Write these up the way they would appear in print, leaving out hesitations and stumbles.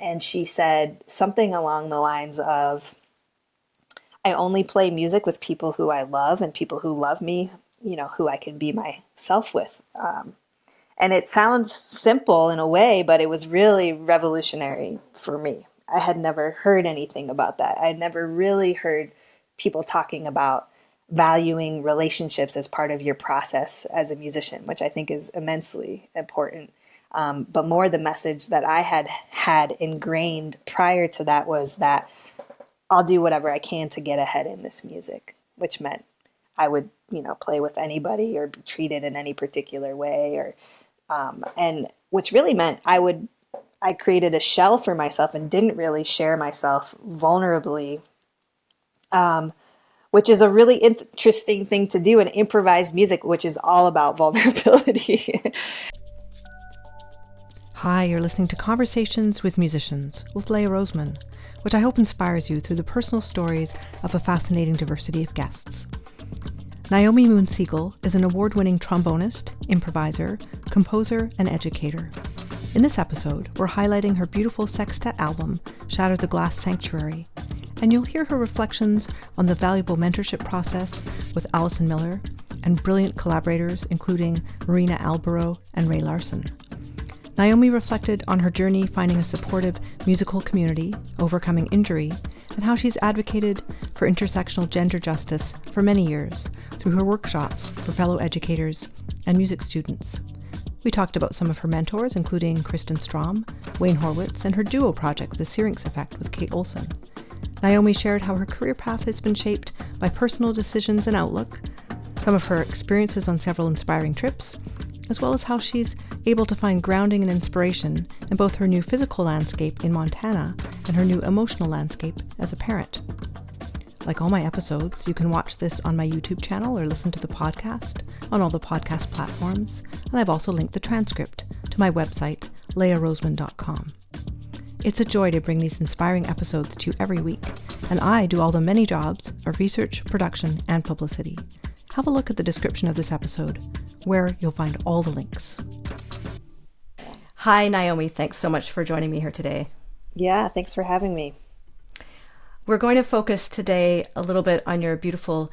And she said something along the lines of, I only play music with people who I love and people who love me, who I can be myself with. And it sounds simple in a way, but it was really revolutionary for me. I had never heard anything about that. I had never really heard people talking about valuing relationships as part of your process as a musician, which I think is immensely important. But more the message that I had ingrained prior to that was that I'll do whatever I can to get ahead in this music, which meant I would, play with anybody or be treated in any particular way, and which really meant I created a shell for myself and didn't really share myself vulnerably, which is a really interesting thing to do in improvised music, which is all about vulnerability. Hi, you're listening to Conversations with Musicians with Leah Roseman, which I hope inspires you through the personal stories of a fascinating diversity of guests. Naomi Moon Siegel is an award-winning trombonist, improviser, composer, and educator. In this episode, we're highlighting her beautiful sextet album, Shatter the Glass Sanctuary, and you'll hear her reflections on the valuable mentorship process with Allison Miller and brilliant collaborators including Marina Albero and Larsen. Naomi reflected on her journey finding a supportive musical community, overcoming injury, and how she's advocated for intersectional gender justice for many years through her workshops for fellow educators and music students. We talked about some of her mentors, including Kristen Strom, Wayne Horwitz, and her duo project, the Syrinx Effect with Kate Olson. Naomi shared how her career path has been shaped by personal decisions and outlook, some of her experiences on several inspiring trips, as well as how she's able to find grounding and inspiration in both her new physical landscape in Montana and her new emotional landscape as a parent. Like all my episodes, you can watch this on my YouTube channel or listen to the podcast on all the podcast platforms, and I've also linked the transcript to my website, leahroseman.com. It's a joy to bring these inspiring episodes to you every week, and I do all the many jobs of research, production, and publicity. Have a look at the description of this episode, where you'll find all the links. Hi, Naomi. Thanks so much for joining me here today. Yeah, thanks for having me. We're going to focus today a little bit on your beautiful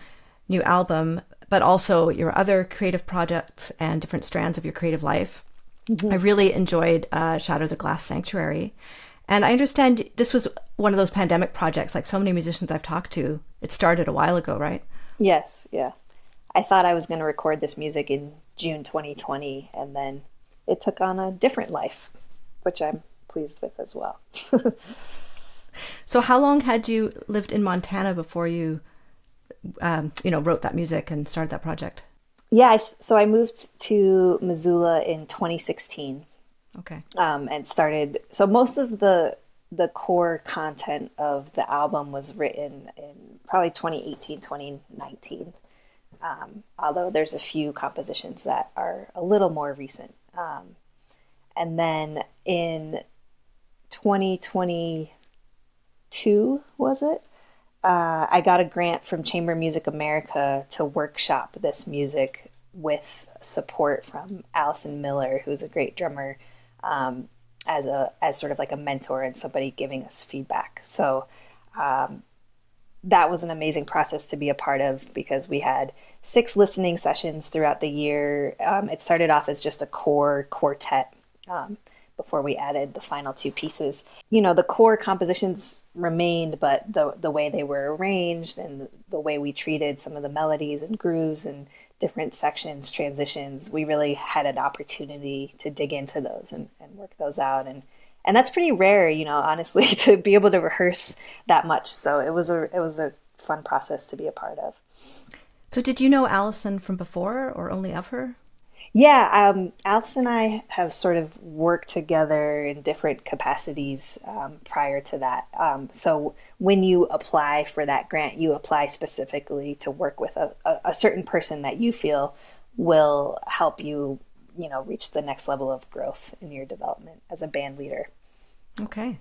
new album, but also your other creative projects and different strands of your creative life. Mm-hmm. I really enjoyed Shatter the Glass Sanctuary. And I understand this was one of those pandemic projects, like so many musicians I've talked to. It started a while ago, right? Yes, yeah. I thought I was going to record this music in June 2020, and then it took on a different life, which I'm pleased with as well. So how long had you lived in Montana before you, wrote that music and started that project? Yeah, so I moved to Missoula in 2016. Okay. And started, so most of the core content of the album was written in probably 2018, 2019. Although there's a few compositions that are a little more recent. And then in 2022, was it? I got a grant from Chamber Music America to workshop this music with support from Allison Miller, who's a great drummer, as sort of like a mentor and somebody giving us feedback. So that was an amazing process to be a part of because we had 6 listening sessions throughout the year. It started off as just a core quartet before we added the final 2 pieces. The core compositions remained, but the way they were arranged and the way we treated some of the melodies and grooves and different sections, transitions, we really had an opportunity to dig into those and work those out. And that's pretty rare, honestly, to be able to rehearse that much. So it was a fun process to be a part of. So did you know Allison from before or only of her? Yeah, Alice and I have sort of worked together in different capacities prior to that. So when you apply for that grant, you apply specifically to work with a certain person that you feel will help you, reach the next level of growth in your development as a band leader. Okay.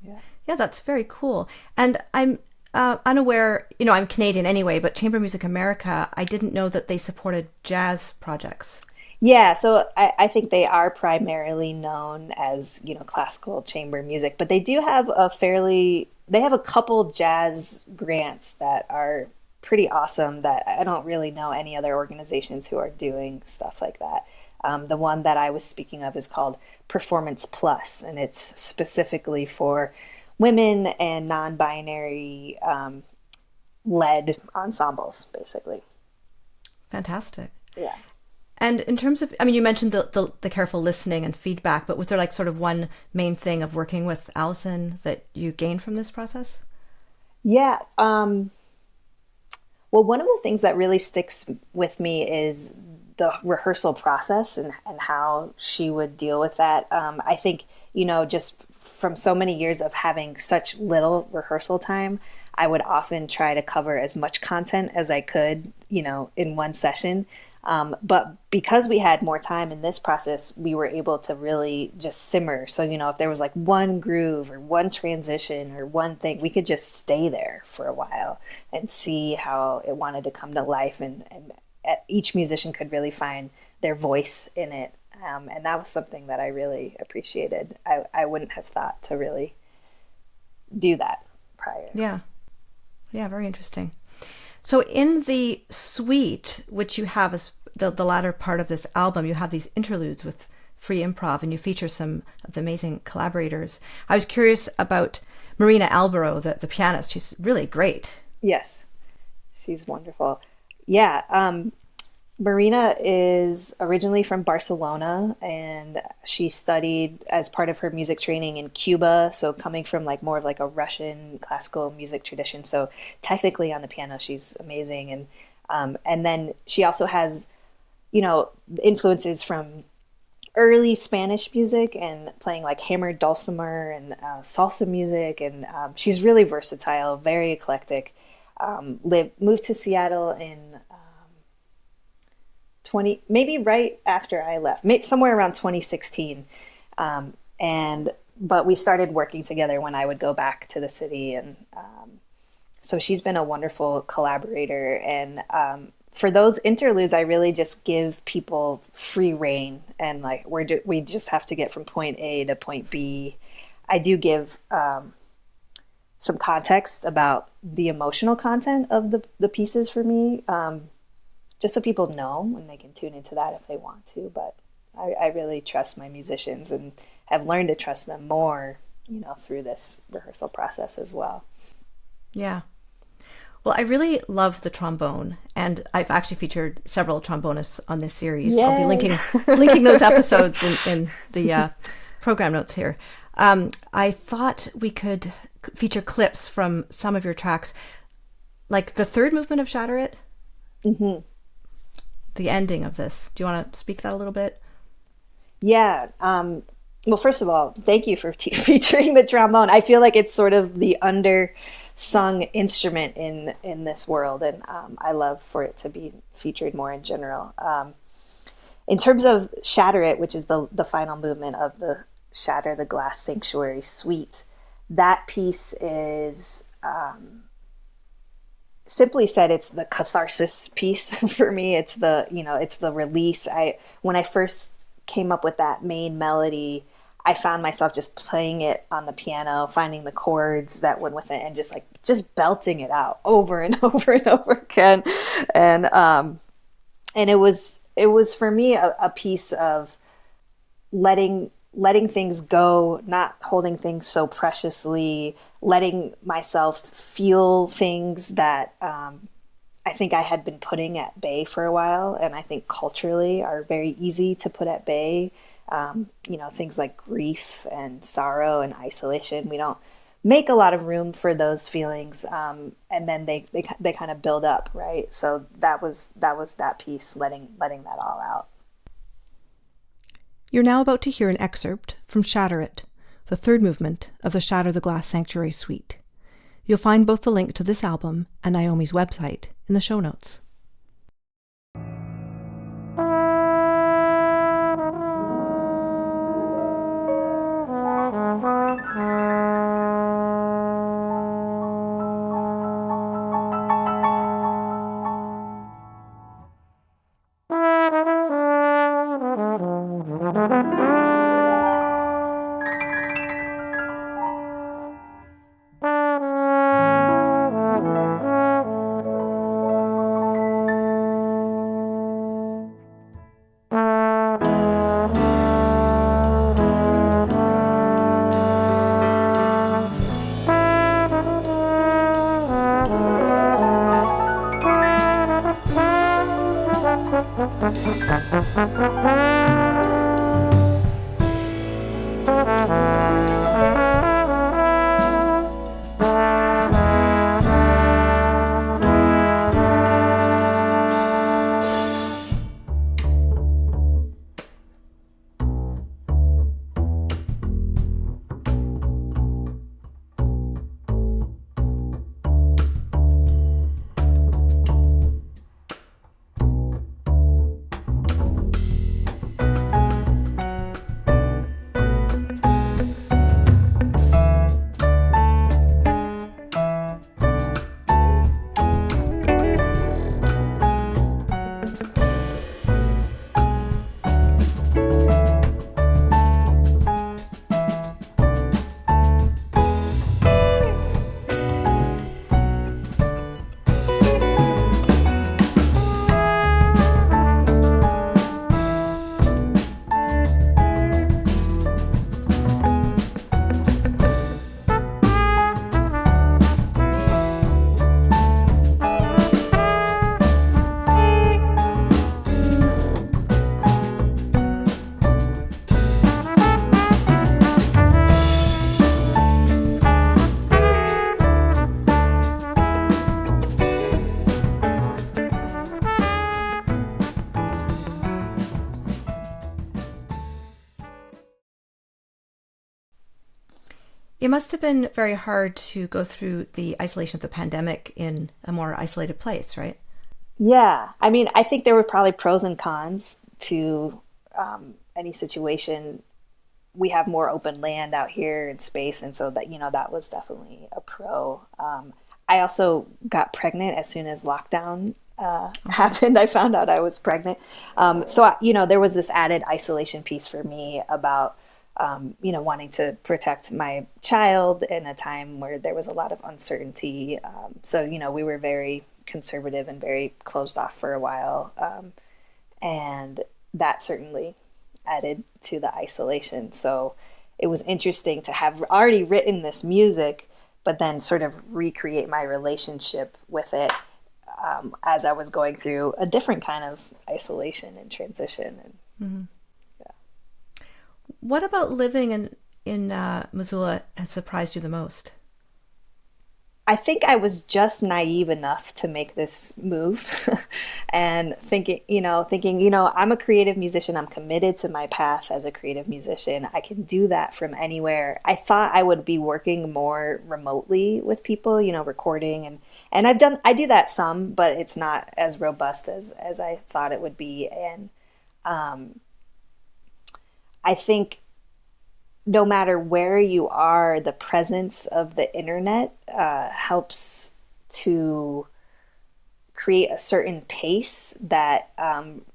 Yeah, that's very cool. And I'm unaware, I'm Canadian anyway, but Chamber Music America, I didn't know that they supported jazz projects. Yeah, so I think they are primarily known as, classical chamber music, but they do have they have a couple jazz grants that are pretty awesome that I don't really know any other organizations who are doing stuff like that. The one that I was speaking of is called Performance Plus, and it's specifically for women and non-binary led ensembles, basically. Fantastic. Yeah. And in terms of, I mean, you mentioned the careful listening and feedback, but was there like sort of one main thing of working with Allison that you gained from this process? Yeah. Well, one of the things that really sticks with me is the rehearsal process and how she would deal with that. I think, just from so many years of having such little rehearsal time, I would often try to cover as much content as I could, in one session. But because we had more time in this process, we were able to really just simmer. So, if there was like one groove or one transition or one thing, we could just stay there for a while and see how it wanted to come to life. And each musician could really find their voice in it. And that was something that I really appreciated. I wouldn't have thought to really do that prior. Yeah. Yeah, very interesting. So in the suite, which you have as the latter part of this album, you have these interludes with free improv and you feature some of the amazing collaborators. I was curious about Marina Albero, the pianist. She's really great. Yes, she's wonderful. Yeah, Marina is originally from Barcelona and she studied as part of her music training in Cuba. So coming from like more of like a Russian classical music tradition. So technically on the piano, she's amazing. And then she also has, influences from early Spanish music and playing like hammered dulcimer and salsa music. And she's really versatile, very eclectic. Moved to Seattle in maybe right after I left, maybe somewhere around 2016. But we started working together when I would go back to the city. And so she's been a wonderful collaborator. And for those interludes, I really just give people free reign. And like, we just have to get from point A to point B. I do give some context about the emotional content of the pieces for me. Just so people know and they can tune into that if they want to. But I really trust my musicians and have learned to trust them more, through this rehearsal process as well. Yeah. Well, I really love the trombone, and I've actually featured several trombonists on this series. Yay. I'll be linking those episodes in the program notes here. I thought we could feature clips from some of your tracks, like the third movement of Shatter It. Mm-hmm. The ending of this. Do you want to speak to that a little bit? Yeah. Well, first of all, thank you for featuring the trombone. I feel like it's sort of the undersung instrument in this world, and I love for it to be featured more in general. In terms of Shatter It, which is the final movement of the Shatter the Glass Sanctuary suite, that piece is... simply said, it's the catharsis piece for me. It's it's the release. When I first came up with that main melody, I found myself just playing it on the piano, finding the chords that went with it, and just belting it out over and over and over again. And it was for me a piece of letting things go, not holding things so preciously, letting myself feel things that I think I had been putting at bay for a while, and I think culturally are very easy to put at bay. Things like grief and sorrow and isolation. We don't make a lot of room for those feelings, and then they kind of build up, right? So that was that piece, letting that all out. You're now about to hear an excerpt from Shatter It, the third movement of the Shatter the Glass Sanctuary suite. You'll find both the link to this album and Naomi's website in the show notes. It must have been very hard to go through the isolation of the pandemic in a more isolated place, right? Yeah. I mean, I think there were probably pros and cons to any situation. We have more open land out here in space. And so that, that was definitely a pro. I also got pregnant as soon as lockdown happened. I found out I was pregnant. There was this added isolation piece for me about, wanting to protect my child in a time where there was a lot of uncertainty. We were very conservative and very closed off for a while. And that certainly added to the isolation. So it was interesting to have already written this music, but then sort of recreate my relationship with it as I was going through a different kind of isolation and transition. And yeah. What about living in Missoula has surprised you the most? I think I was just naive enough to make this move and thinking, I'm a creative musician. I'm committed to my path as a creative musician. I can do that from anywhere. I thought I would be working more remotely with people, recording and I do that some, but it's not as robust as I thought it would be. And I think no matter where you are, the presence of the internet helps to create a certain pace that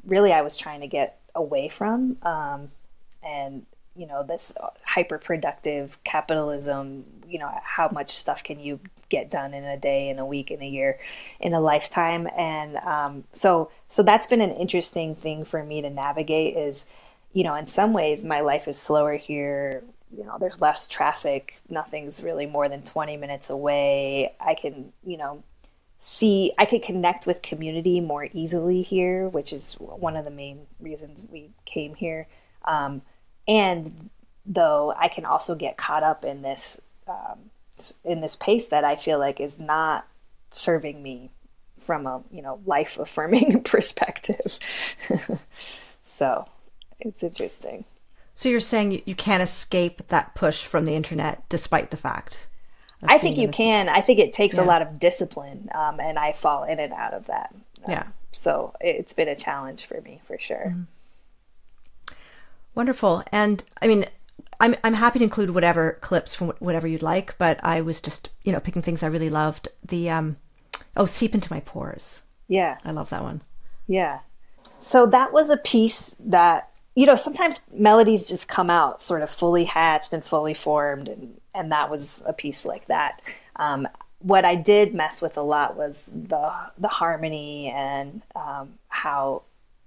really I was trying to get away from. This hyper-productive capitalism, how much stuff can you get done in a day, in a week, in a year, in a lifetime? And so that's been an interesting thing for me to navigate is, in some ways my life is slower here. There's less traffic. Nothing's really more than 20 minutes away. I can, I could connect with community more easily here, which is one of the main reasons we came here. And though I can also get caught up in this pace that I feel like is not serving me from a, life affirming perspective. So it's interesting. So you're saying you can't escape that push from the internet despite the fact? I think you can. I think it takes a lot of discipline, and I fall in and out of that. So it's been a challenge for me, for sure. Mm-hmm. Wonderful. And I mean, I'm happy to include whatever clips from whatever you'd like, but I was just, picking things I really loved. The, Seep Into My Pores. Yeah. I love that one. Yeah. So that was a piece that, sometimes melodies just come out sort of fully hatched and fully formed. And that was a piece like that. What I did mess with a lot was the harmony and how,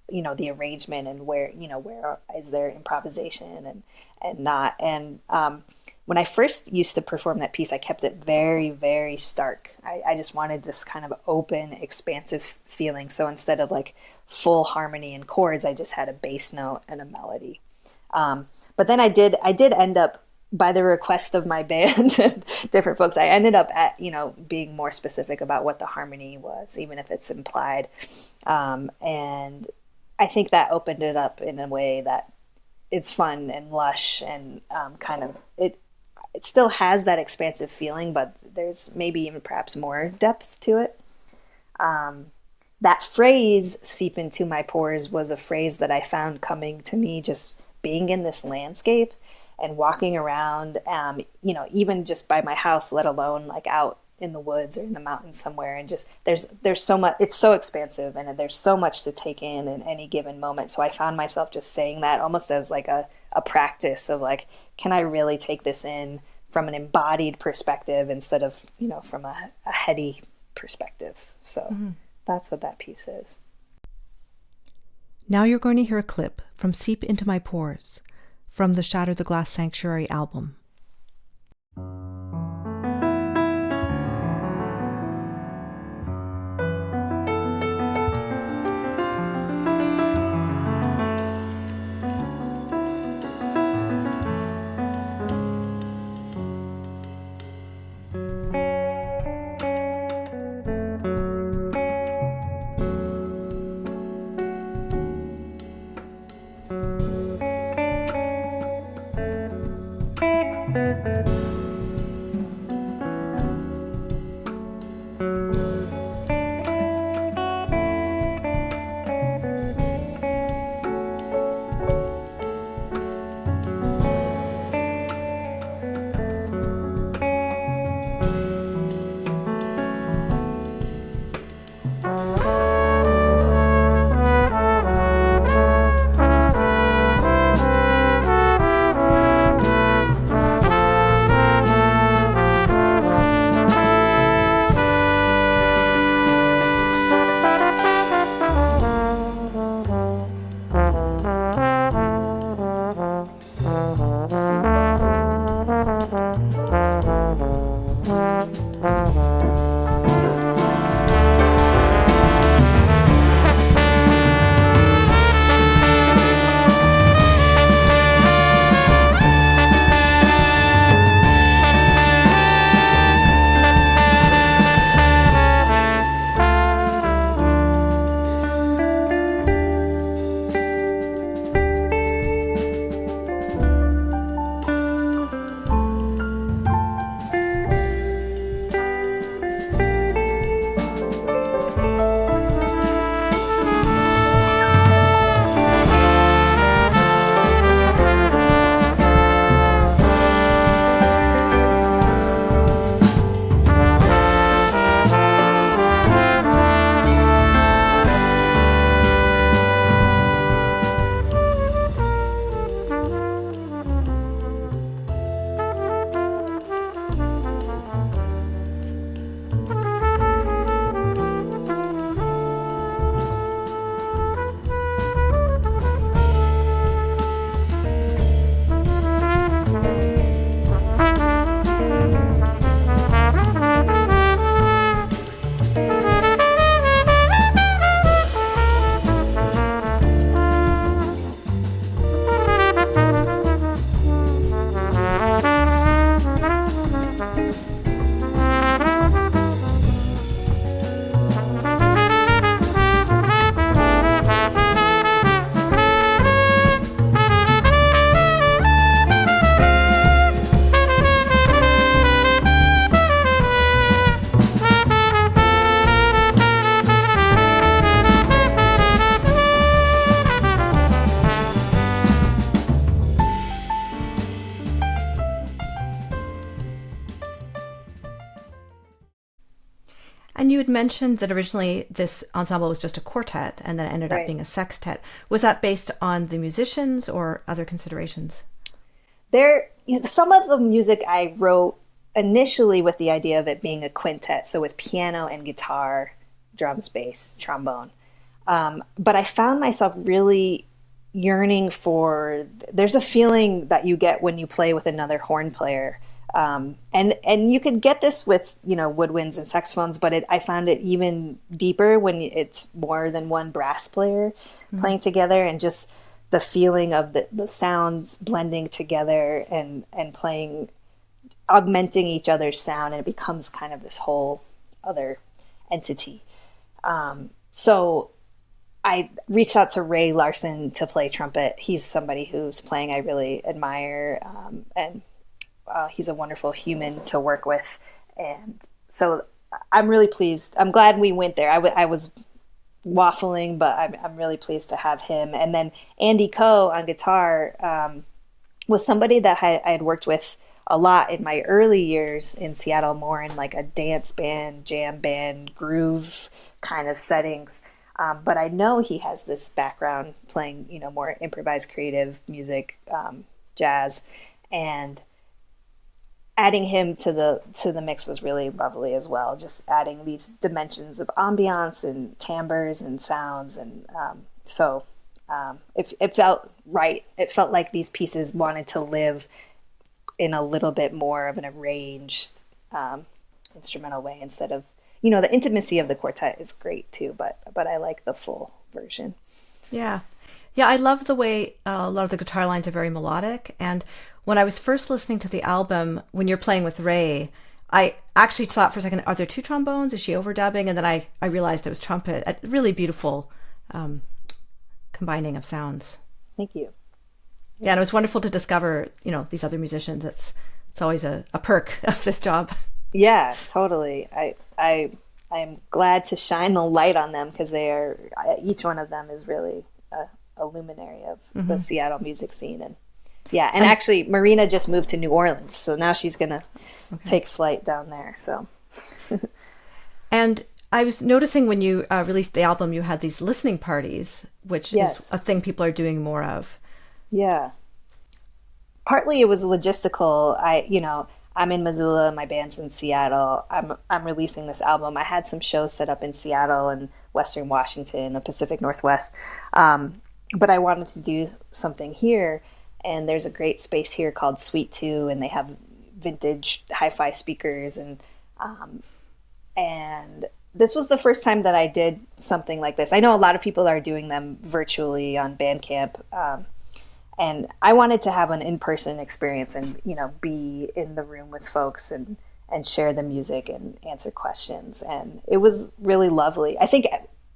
the arrangement and where is there improvisation and not. And when I first used to perform that piece, I kept it very, very stark. I just wanted this kind of open, expansive feeling. So instead of like full harmony and chords, I just had a bass note and a melody. But then I did end up, by the request of my band and different folks, I ended up at, being more specific about what the harmony was, even if it's implied. And I think that opened it up in a way that is fun and lush and kind of, it still has that expansive feeling, but there's maybe even perhaps more depth to it. That phrase, seep into my pores, was a phrase that I found coming to me just being in this landscape and walking around, even just by my house, let alone like out in the woods or in the mountains somewhere. And just there's so much, it's so expansive and there's so much to take in any given moment. So I found myself just saying that almost as like a practice of like, can I really take this in from an embodied perspective instead of, from a heady perspective. So that's what that piece is. Now you're going to hear a clip from Seep Into My Pores from the Shatter the Glass Sanctuary album. And you had mentioned that originally this ensemble was just a quartet and then it ended up being a sextet. Was that based on the musicians or other considerations? Some of the music I wrote initially with the idea of it being a quintet, so with piano and guitar, drums, bass, trombone. But I found myself really yearning for, there's a feeling that you get when you play with another horn player. And you could get this with, woodwinds and saxophones, but I found it even deeper when it's more than one brass player playing together, and just the feeling of the sounds blending together and playing, augmenting each other's sound, and it becomes kind of this whole other entity. So I reached out to Ray Larsen to play trumpet. He's somebody whose playing I really admire, and he's a wonderful human to work with. And so I'm really pleased. I'm glad we went there. I was waffling, but I'm really pleased to have him. And then Andy Coe on guitar was somebody that I had worked with a lot in my early years in Seattle, more in like a dance band, jam band, groove kind of settings. But I know he has this background playing, more improvised creative music, jazz, and adding him to the mix was really lovely as well. Just adding these dimensions of ambiance and timbres and sounds, and it felt right. It felt like these pieces wanted to live in a little bit more of an arranged instrumental way instead of, the intimacy of the quartet is great too, but I like the full version. Yeah. Yeah, I love the way a lot of the guitar lines are very melodic. And when I was first listening to the album, when you're playing with Ray, I actually thought for a second, are there two trombones? Is she overdubbing? And then I realized it was trumpet. A really beautiful combining of sounds. Thank you. Yeah, and it was wonderful to discover, these other musicians. It's always a perk of this job. Yeah, totally. I'm glad to shine the light on them, because each one of them is really a luminary of the Seattle music scene. And actually Marina just moved to New Orleans, so now she's gonna take flight down there. So, and I was noticing when you released the album, you had these listening parties, which is a thing people are doing more of. Yeah. Partly it was logistical. I'm in Missoula, my band's in Seattle. I'm releasing this album. I had some shows set up in Seattle and Western Washington, the Pacific Northwest. But I wanted to do something here, and there's a great space here called Suite 2, and they have vintage hi-fi speakers, and this was the first time that I did something like this. I know a lot of people are doing them virtually on Bandcamp, and I wanted to have an in-person experience and, be in the room with folks and share the music and answer questions. And it was really lovely. I think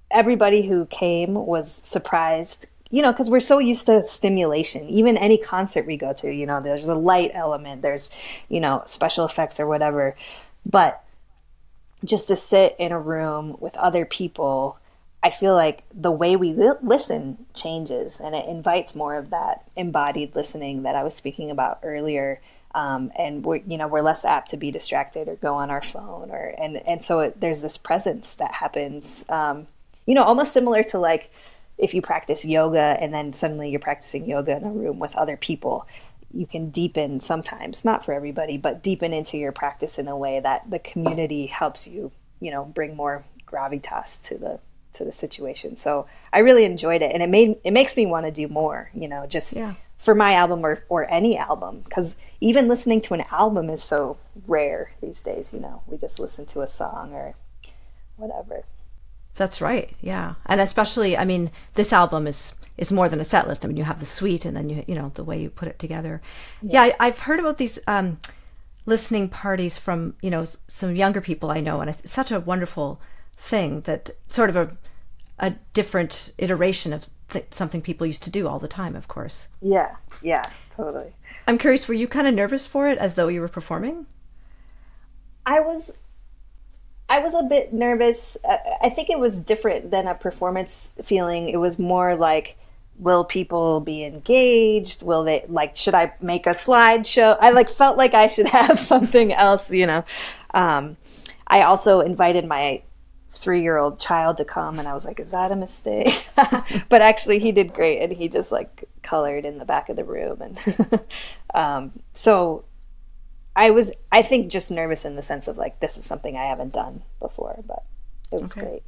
everybody who came was surprised, because we're so used to stimulation. Even any concert we go to, there's a light element, there's, special effects or whatever. But just to sit in a room with other people, I feel like the way we listen changes, and it invites more of that embodied listening that I was speaking about earlier. And we're less apt to be distracted or go on our phone, and so there's this presence that happens, almost similar to like if you practice yoga and then suddenly you're practicing yoga in a room with other people. You can deepen sometimes, not for everybody, but deepen into your practice in a way that the community helps you, bring more gravitas to the situation. So I really enjoyed it, and it makes me want to do more, for my album or any album, because even listening to an album is so rare these days. We just listen to a song or whatever. That's right. Yeah. And especially, this album is more than a set list. You have the suite, and then you the way you put it together. Yeah, I've heard about these listening parties from some younger people I know, and it's such a wonderful thing, that sort of a different iteration of something people used to do all the time, of course. Yeah, totally. I'm curious, were you kind of nervous for it, as though you were performing? I was a bit nervous. I think it was different than a performance feeling. It was more like, will people be engaged? Will they, should I make a slideshow? I felt like I should have something else, I also invited my 3-year-old child to come, and I was like, is that a mistake? But actually he did great, and he just like colored in the back of the room. And so I think just nervous in the sense of like, this is something I haven't done before, but it was great.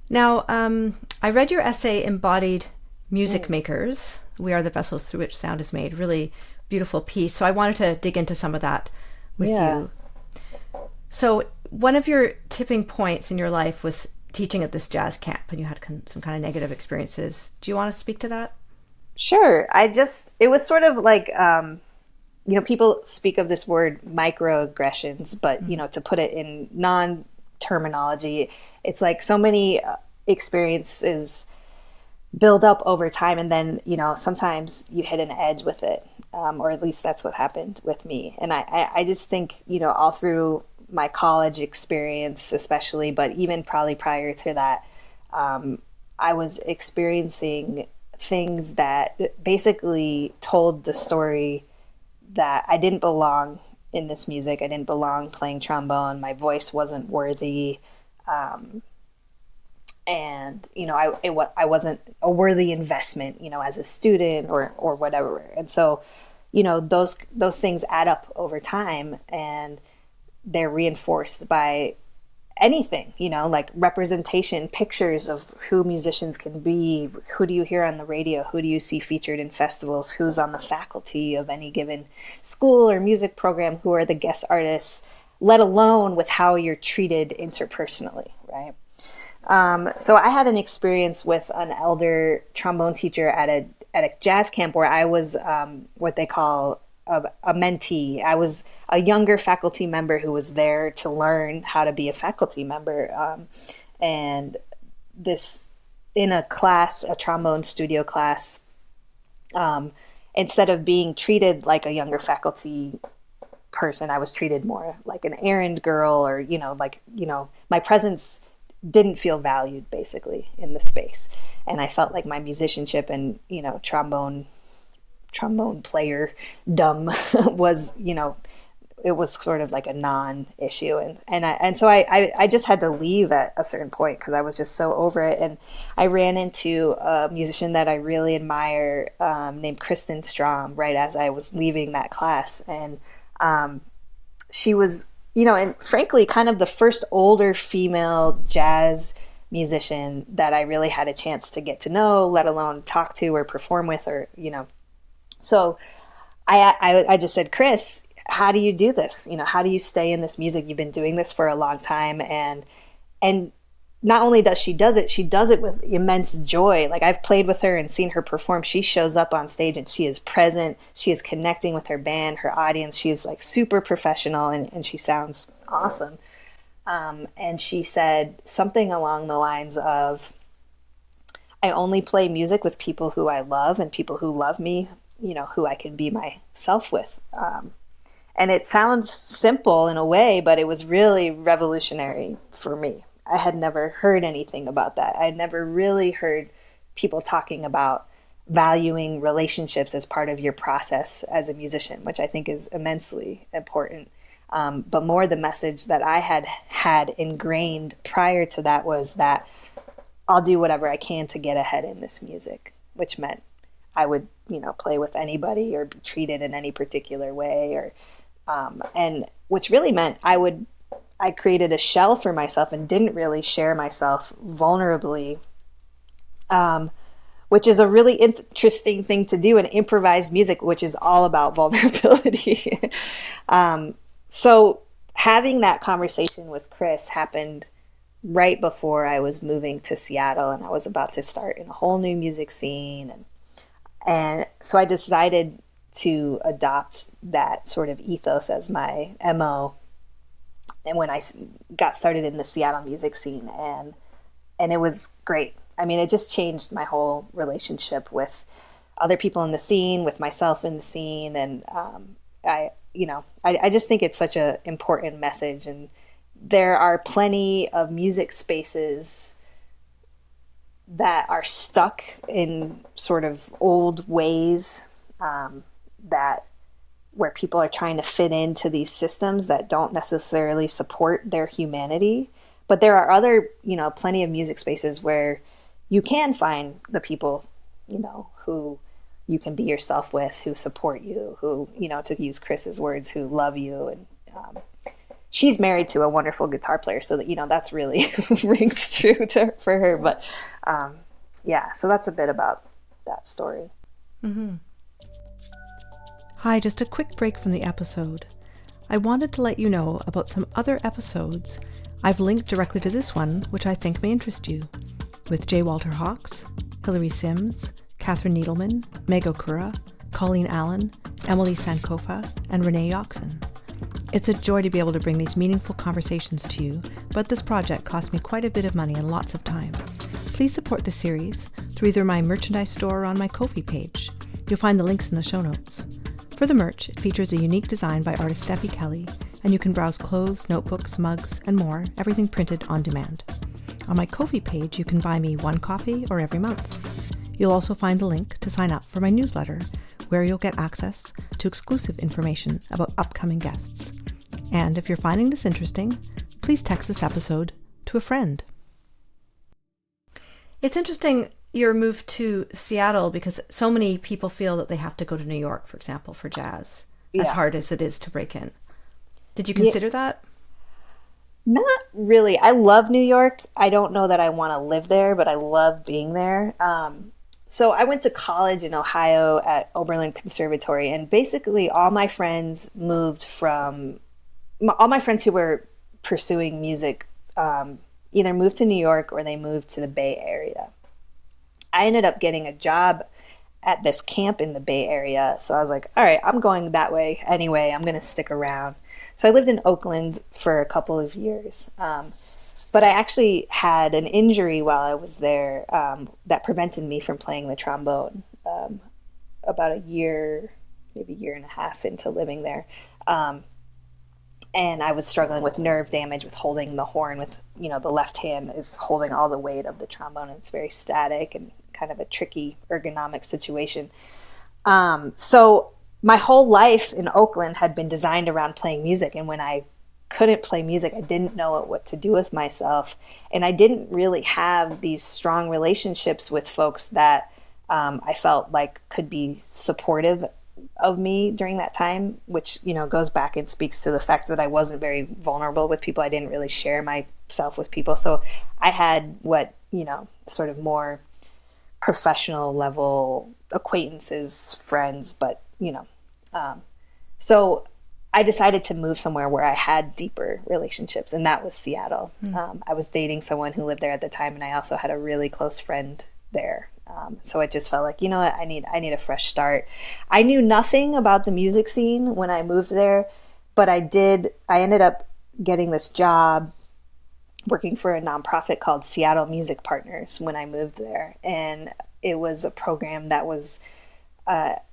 Now, I read your essay, Embodied Music Makers, We Are the Vessels Through Which Sound is Made. Really beautiful piece. So I wanted to dig into some of that with you. So one of your tipping points in your life was teaching at this jazz camp, and you had some kind of negative experiences. Do you want to speak to that? Sure. It was sort of like, people speak of this word microaggressions, but, to put it in non-terminology, it's like so many experiences build up over time, and then, sometimes you hit an edge with it, or at least that's what happened with me. And I just think, all through my college experience especially, but even probably prior to that, I was experiencing things that basically told the story that I didn't belong in this music. I didn't belong playing trombone. My voice wasn't worthy. And, I wasn't a worthy investment, as a student or whatever. And so, those things add up over time, and they're reinforced by anything, like representation, pictures of who musicians can be. Who do you hear on the radio? Who do you see featured in festivals? Who's on the faculty of any given school or music program? Who are the guest artists, let alone with how you're treated interpersonally, right? So I had an experience with an elder trombone teacher at a jazz camp where I was what they call a mentee. I was a younger faculty member who was there to learn how to be a faculty member. And this, in a class, a trombone studio class, instead of being treated like a younger faculty person, I was treated more like an errand girl, or, my presence didn't feel valued basically in the space. And I felt like my musicianship and, trombone player dumb was, it was sort of like a non-issue. And so I just had to leave at a certain point because I was just so over it. And I ran into a musician that I really admire, named Kristen Strom, right as I was leaving that class. And she was, and frankly, kind of the first older female jazz musician that I really had a chance to get to know, let alone talk to or perform with, or, So I just said, Chris, how do you do this? How do you stay in this music? You've been doing this for a long time. And not only does she it with immense joy. Like, I've played with her and seen her perform. She shows up on stage and she is present. She is connecting with her band, her audience. She is like super professional, and she sounds awesome. And she said something along the lines of, I only play music with people who I love and people who love me, who I can be myself with. And it sounds simple in a way, but it was really revolutionary for me. I had never heard anything about that. I had never really heard people talking about valuing relationships as part of your process as a musician, which I think is immensely important. But more the message that I had ingrained prior to that was that I'll do whatever I can to get ahead in this music, which meant I would, play with anybody or be treated in any particular way, or and which really meant I created a shell for myself and didn't really share myself vulnerably, which is a really interesting thing to do in improvised music, which is all about vulnerability. So having that conversation with Chris happened right before I was moving to Seattle, and I was about to start in a whole new music scene. And so I decided to adopt that sort of ethos as my MO. And when I got started in the Seattle music scene, and it was great. I mean, it just changed my whole relationship with other people in the scene, with myself in the scene. And I just think it's such an important message. And there are plenty of music spaces that are stuck in sort of old ways, where people are trying to fit into these systems that don't necessarily support their humanity. But there are other, plenty of music spaces where you can find the people, who you can be yourself with, who support you, who, to use Chris's words, who love you. And she's married to a wonderful guitar player, so that, that's really rings true for her. But yeah, so that's a bit about that story. Mm-hmm. Hi, just a quick break from the episode. I wanted to let you know about some other episodes. I've linked directly to this one, which I think may interest you, with J. Walter Hawks, Hilary Sims, Catherine Needleman, Meg Okura, Colleen Allen, Emily Sankofa, and Renee Yoxon. It's a joy to be able to bring these meaningful conversations to you, but this project cost me quite a bit of money and lots of time. Please support the series through either my merchandise store or on my Ko-fi page. You'll find the links in the show notes. For the merch, it features a unique design by artist Steffi Kelly, and you can browse clothes, notebooks, mugs, and more, everything printed on demand. On my Ko-fi page, you can buy me one coffee or every month. You'll also find a link to sign up for my newsletter, where you'll get access to exclusive information about upcoming guests. And if you're finding this interesting, please text this episode to a friend. It's interesting your move to Seattle because so many people feel that they have to go to New York, for example, for jazz, as hard as it is to break in. Did you consider that? Not really. I love New York. I don't know that I want to live there, but I love being there. So I went to college in Ohio at Oberlin Conservatory, and basically all my friends who were pursuing music either moved to New York or they moved to the Bay Area. I ended up getting a job at this camp in the Bay Area. So I was like, all right, I'm going that way anyway. I'm going to stick around. So I lived in Oakland for a couple of years. But I actually had an injury while I was there that prevented me from playing the trombone about a year, maybe a year and a half into living there. And I was struggling with nerve damage with holding the horn with, the left hand is holding all the weight of the trombone. And it's very static and kind of a tricky ergonomic situation. So my whole life in Oakland had been designed around playing music. And when I couldn't play music, I didn't know what to do with myself. And I didn't really have these strong relationships with folks that I felt like could be supportive of me during that time, which, goes back and speaks to the fact that I wasn't very vulnerable with people. I didn't really share myself with people. So I had what, sort of more professional level acquaintances, friends, but, so I decided to move somewhere where I had deeper relationships, and that was Seattle. I was dating someone who lived there at the time, and I also had a really close friend there. So I just felt like, I need a fresh start. I knew nothing about the music scene when I moved there, but I ended up getting this job working for a nonprofit called Seattle Music Partners when I moved there. And it was a program that was, that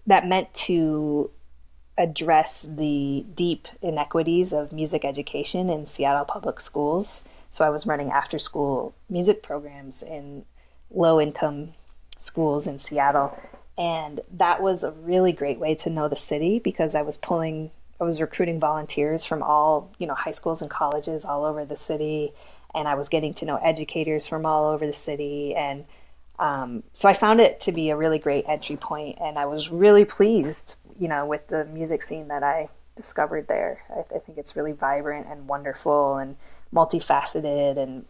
meant to address the deep inequities of music education in Seattle public schools. So I was running after-school music programs in low-income schools in Seattle. And that was a really great way to know the city because I was recruiting volunteers from all, high schools and colleges all over the city. And I was getting to know educators from all over the city. And so I found it to be a really great entry point. And I was really pleased, with the music scene that I discovered there. I think it's really vibrant and wonderful and multifaceted. And,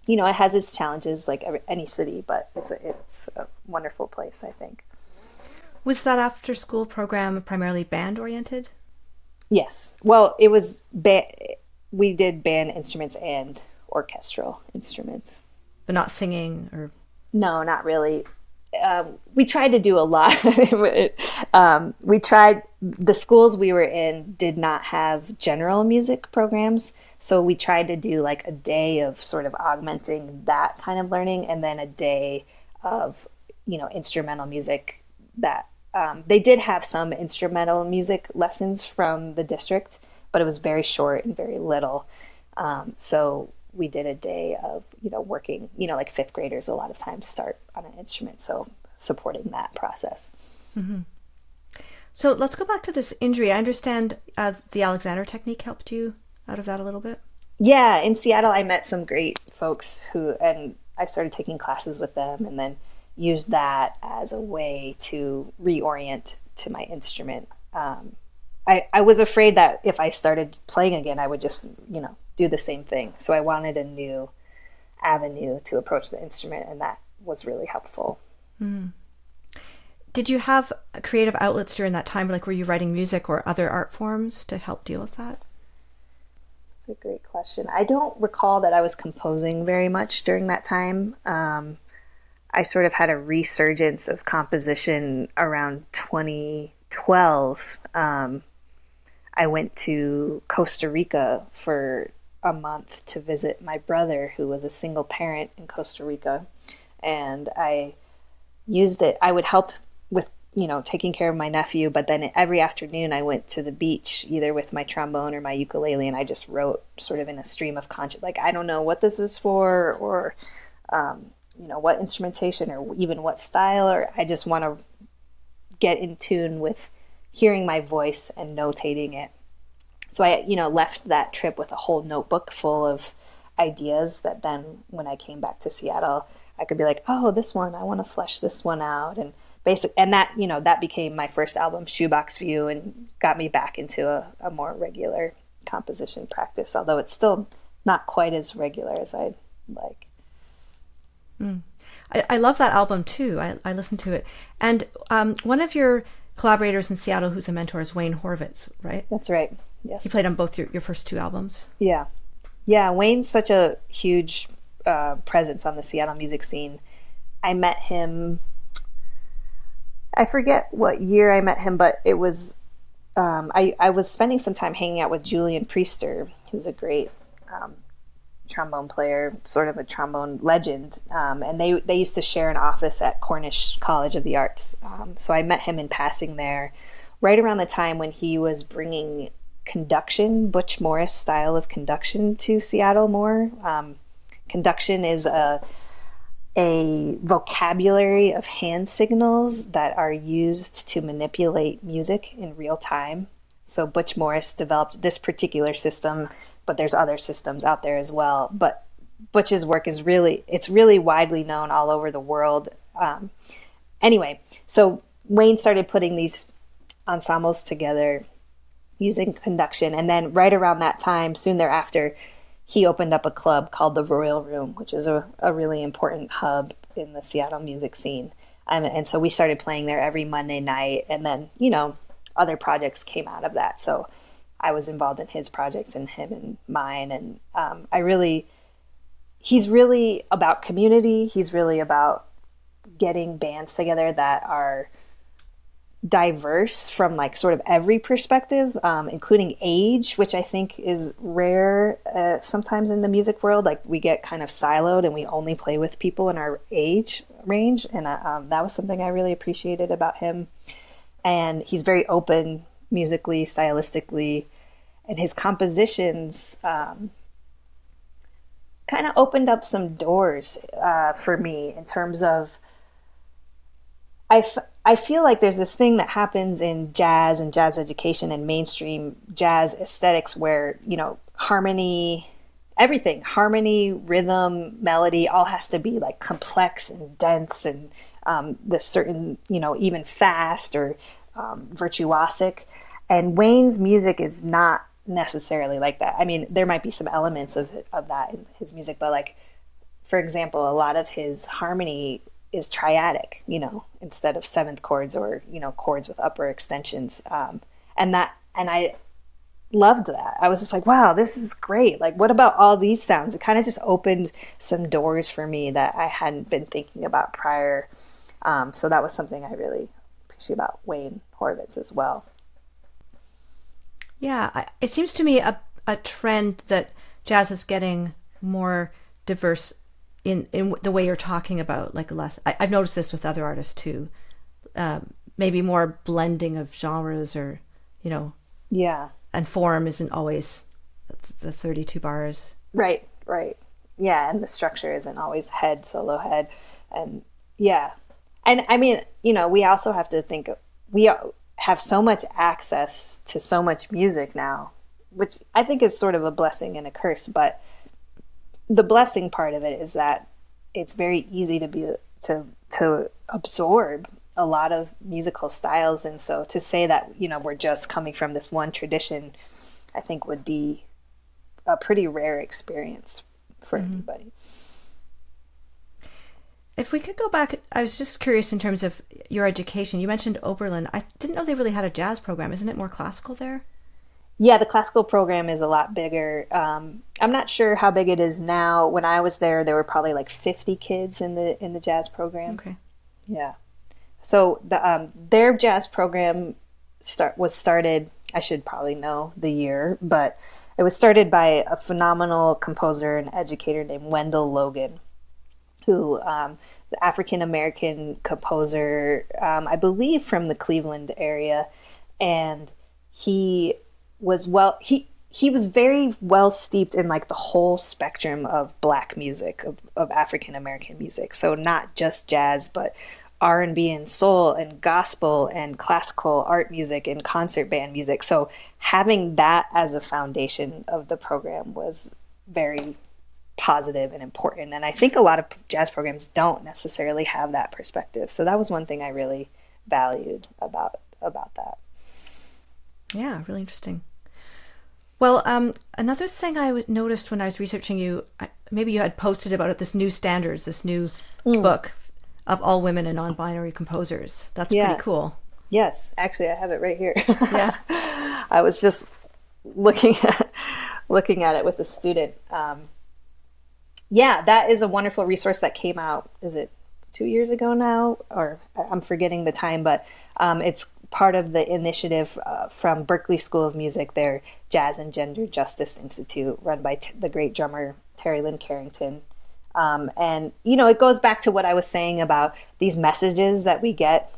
it has its challenges like any city, but it's a wonderful place, I think. Was that after school program primarily band oriented? Yes. Well, it was we did band instruments and orchestral instruments. But not singing or? No, not really. We tried to do a lot. The schools we were in did not have general music programs. So we tried to do like a day of sort of augmenting that kind of learning and then a day of, instrumental music that they did have some instrumental music lessons from the district, but it was very short and very little. So we did a day of, working, like fifth graders a lot of times start on an instrument. So supporting that process. Mm-hmm. So let's go back to this injury. I understand the Alexander technique helped you out of that a little bit. Yeah, in Seattle, I met some great folks and I started taking classes with them and then used that as a way to reorient to my instrument. I was afraid that if I started playing again, I would just, do the same thing. So I wanted a new avenue to approach the instrument, and that was really helpful. Did you have creative outlets during that time? Like, were you writing music or other art forms to help deal with that? That's a great question. I don't recall that I was composing very much during that time. I sort of had a resurgence of composition around 2012. I went to Costa Rica for a month to visit my brother, who was a single parent in Costa Rica. And I used it. I would help with, taking care of my nephew, but then every afternoon I went to the beach, either with my trombone or my ukulele, and I just wrote sort of in a stream of conscious, like, I don't know what this is for, or, what instrumentation, or even what style, or I just want to get in tune with hearing my voice and notating it. So I, left that trip with a whole notebook full of ideas that then when I came back to Seattle, I could be like, oh, this one, I want to flesh this one out. And that, that became my first album, Shoebox View, and got me back into a more regular composition practice, although it's still not quite as regular as I'd like. I love that album too. I listened to it. And one of your collaborators in Seattle who's a mentor is Wayne Horwitz, right? That's right. Yes. You played on both your first two albums. Yeah. Yeah, Wayne's such a huge presence on the Seattle music scene. I met him, I forget what year I met him, but it was, I was spending some time hanging out with Julian Priester, who's a great trombone player, sort of a trombone legend. And they used to share an office at Cornish College of the Arts. So I met him in passing there right around the time when he was bringing conduction, Butch Morris style of conduction, to Seattle more. Conduction is a vocabulary of hand signals that are used to manipulate music in real time. So Butch Morris developed this particular system, but there's other systems out there as well. But Butch's work is really widely known all over the world. Anyway, so Wayne started putting these ensembles together using conduction. And then right around that time, soon thereafter, he opened up a club called the Royal Room, which is a really important hub in the Seattle music scene. And so we started playing there every Monday night. And then, other projects came out of that. So I was involved in his projects and him and mine. And he's really about community. He's really about getting bands together that are diverse from like sort of every perspective, including age, which I think is rare sometimes in the music world. Like we get kind of siloed and we only play with people in our age range. And that was something I really appreciated about him. And he's very open musically, stylistically, and his compositions kind of opened up some doors for me in terms of I feel like there's this thing that happens in jazz and jazz education and mainstream jazz aesthetics where, harmony, everything, harmony, rhythm, melody, all has to be like complex and dense and this certain, even fast or virtuosic. And Wayne's music is not necessarily like that. I mean, there might be some elements of that in his music, but like, for example, a lot of his harmony is triadic, instead of seventh chords or, chords with upper extensions. And I loved that. I was just like, wow, this is great. Like, what about all these sounds? It kind of just opened some doors for me that I hadn't been thinking about prior. So that was something I really appreciate about Wayne Horwitz as well. Yeah, it seems to me a trend that jazz is getting more diverse in the way you're talking about, like less. I've noticed this with other artists too. Maybe more blending of genres, or yeah, and form isn't always the 32 bars. Right. Yeah, and the structure isn't always solo head, and yeah, and I mean, we also have to think we have so much access to so much music now. which I think is sort of a blessing and a curse. But the blessing part of it is that it's very easy to absorb a lot of musical styles. And so to say that, we're just coming from this one tradition, I think would be a pretty rare experience for anybody. If we could go back, I was just curious in terms of your education. You mentioned Oberlin. I didn't know they really had a jazz program. Isn't it more classical there? Yeah, the classical program is a lot bigger. I'm not sure how big it is now. When I was there were probably like 50 kids in the jazz program. Okay. Yeah. So their jazz program was started, I should probably know the year, but it was started by a phenomenal composer and educator named Wendell Logan, who the African-American composer, I believe from the Cleveland area. And he was very well steeped in like the whole spectrum of Black music, of African-American music. So not just jazz, but R&B and soul and gospel and classical art music and concert band music. So having that as a foundation of the program was very positive and important. And I think a lot of jazz programs don't necessarily have that perspective. So that was one thing I really valued about that. Yeah, really interesting. Well, another thing I noticed when I was researching you, maybe you had posted about it, this new standards, this new book of all women and non-binary composers. That's pretty cool. Yes, actually, I have it right here. Yeah, I was just looking at it with a student. Yeah, that is a wonderful resource that came out. Is it 2 years ago now? Or I'm forgetting the time, but it's part of the initiative from Berklee School of Music, their Jazz and Gender Justice Institute, run by the great drummer Terri Lyne Carrington. And, it goes back to what I was saying about these messages that we get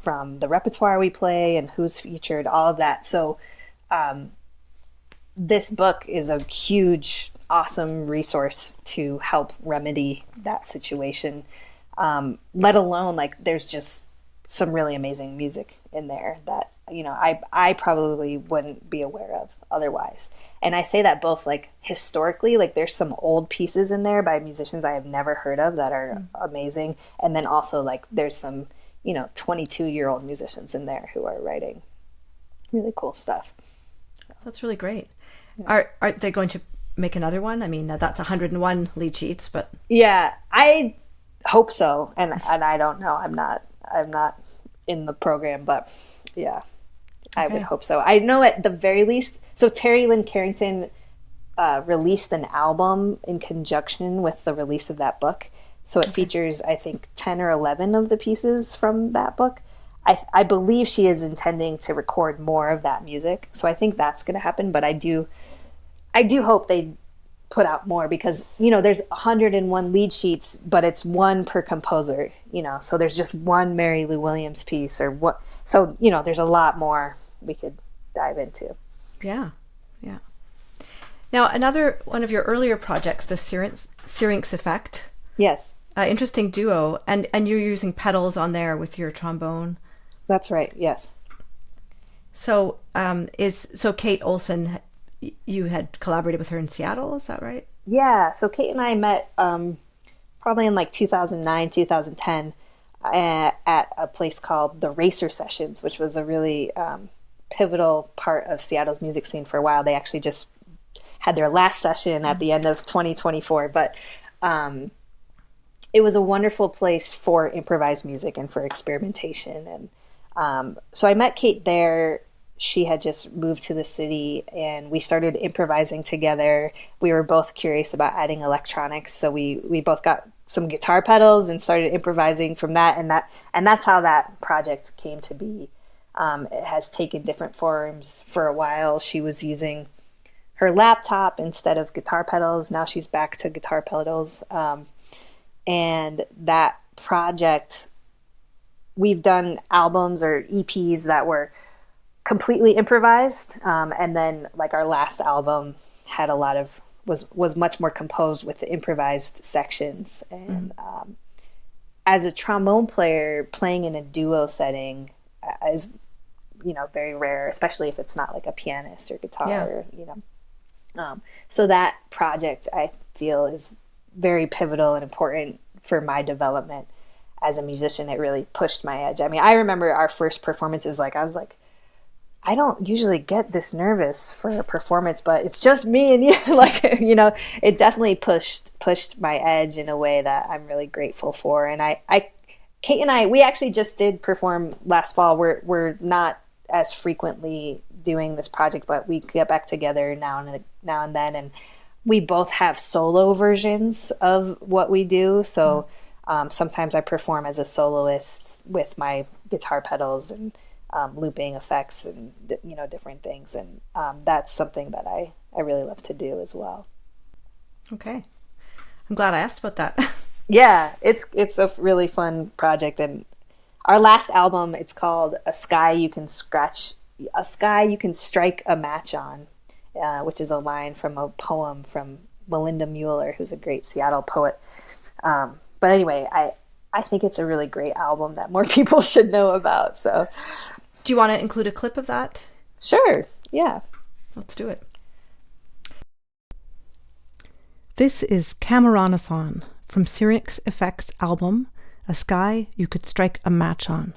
from the repertoire we play and who's featured, all of that. So this book is a huge, awesome resource to help remedy that situation. Let alone, like, there's just some really amazing music in there that, I probably wouldn't be aware of otherwise. And I say that both like historically, like there's some old pieces in there by musicians I have never heard of that are amazing. And then also like there's some, 22-year-old musicians in there who are writing really cool stuff. That's really great. Yeah. Are they going to make another one? I mean, that's 101 lead sheets, but yeah, I hope so. And I don't know. I'm not in the program, but yeah. I would hope so. I know at the very least, so Terri Lyne Carrington released an album in conjunction with the release of that book. So it features, I think, 10 or 11 of the pieces from that book. I believe she is intending to record more of that music. So I think that's going to happen. But I do hope they put out more because, there's 101 lead sheets, but it's one per composer, so there's just one Mary Lou Williams piece or what. So, there's a lot more we could dive into. Yeah. Now, another one of your earlier projects, the Syrinx Effect. Yes. Interesting duo. And you're using pedals on there with your trombone. That's right. Yes. So, Kate Olson, you had collaborated with her in Seattle, is that right? Yeah. So Kate and I met probably in like 2009, 2010 at a place called the Racer Sessions, which was a really pivotal part of Seattle's music scene for a while. They actually just had their last session at the end of 2024, but it was a wonderful place for improvised music and for experimentation. And so I met Kate there. She had just moved to the city and we started improvising together. We were both curious about adding electronics. So we both got some guitar pedals and started improvising from that. And that's how that project came to be. It has taken different forms for a while. She was using her laptop instead of guitar pedals. Now she's back to guitar pedals. And that project, we've done albums or EPs that were completely improvised, and then like our last album had a lot of was much more composed with the improvised sections. And as a trombone player playing in a duo setting is very rare, especially if it's not like a pianist or guitar, Yeah. So that project I feel is very pivotal and important for my development as a musician. It really pushed my edge. I mean, I remember our first performances, like I was like, I don't usually get this nervous for a performance, but it's just me and you. Like, it definitely pushed my edge in a way that I'm really grateful for. And Kate and I, we actually just did perform last fall. We're not as frequently doing this project, but we get back together now and then, and we both have solo versions of what we do. So sometimes I perform as a soloist with my guitar pedals and looping effects and different things, and that's something that I really love to do as well. Okay, I'm glad I asked about that. Yeah, it's a really fun project, and our last album, it's called A Sky You Can Strike a Match On, which is a line from a poem from Melinda Mueller, who's a great Seattle poet. But anyway, I think it's a really great album that more people should know about. So, do you want to include a clip of that? Sure. Yeah. Let's do it. This is Cameronathon from Syrinx Effect's album, A Sky You Could Strike a Match On.